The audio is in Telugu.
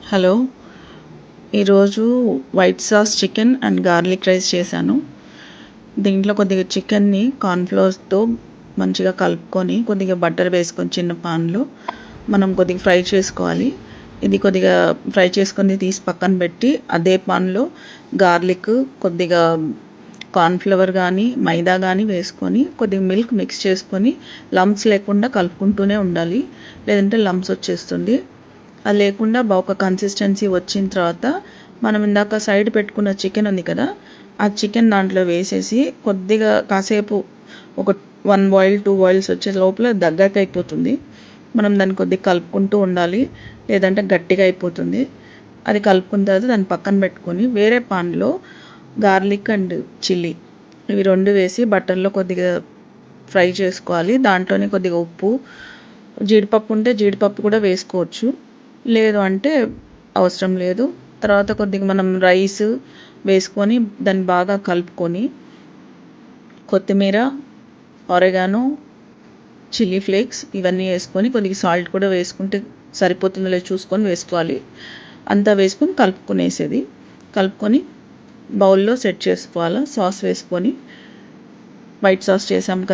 హలో, ఈరోజు white sauce chicken and garlic rice చేశాను. దీంట్లో కొద్దిగా చికెన్ని కార్న్‌ఫ్లోర్‌తో మంచిగా కలుపుకొని కొద్దిగా బటర్ వేసుకొని చిన్న పాన్‌లో మనం కొద్దిగా ఫ్రై చేసుకోవాలి. ఇది కొద్దిగా ఫ్రై చేసుకొని తీసి పక్కన పెట్టి అదే పాన్‌లో గార్లిక్, కొద్దిగా కార్న్‌ఫ్లవర్ కానీ మైదా కానీ వేసుకొని కొద్దిగా మిల్క్ మిక్స్ చేసుకొని లంప్స్ లేకుండా కలుపుకుంటూనే ఉండాలి, లేదంటే లంప్స్ వచ్చేస్తుంది. అది లేకుండా ఒక కన్సిస్టెన్సీ వచ్చిన తర్వాత మనం ఇందాక సైడ్ పెట్టుకున్న చికెన్ ఉంది కదా, ఆ చికెన్ దాంట్లో వేసేసి కొద్దిగా కాసేపు ఒక 1 బాయిల్ 2 బాయిల్స్ వచ్చే లోపల దగ్గరకు అయిపోతుంది. మనం దాన్ని కొద్దిగా కలుపుకుంటూ ఉండాలి, లేదంటే గట్టిగా అయిపోతుంది. అది కలుపుకున్న తర్వాత దాన్ని పక్కన పెట్టుకొని వేరే పాన్లో గార్లిక్ అండ్ చిల్లీ ఇవి 2 వేసి బటర్లో కొద్దిగా ఫ్రై చేసుకోవాలి. దాంట్లోనే కొద్దిగా ఉప్పు, జీడిపప్పు ఉంటే జీడిపప్పు కూడా వేసుకోవచ్చు, లేదు అంటే అవసరం లేదు. తర్వాత కొద్దిగా మనం రైస్ వేసుకొని దాన్ని బాగా కలుపుకొని కొత్తిమీర, ఆరిగానో, చిల్లీ ఫ్లేక్స్ ఇవన్నీ వేసుకొని కొద్దిగా సాల్ట్ కూడా వేసుకుంటే సరిపోతుందో లేదో చూసుకొని వేసుకోవాలి. అంతా వేసుకొని కలుపుకొని బౌల్లో సెట్ చేసుకోవాలి. సాస్ వేసుకొని వైట్ సాస్ చేసాం కదా.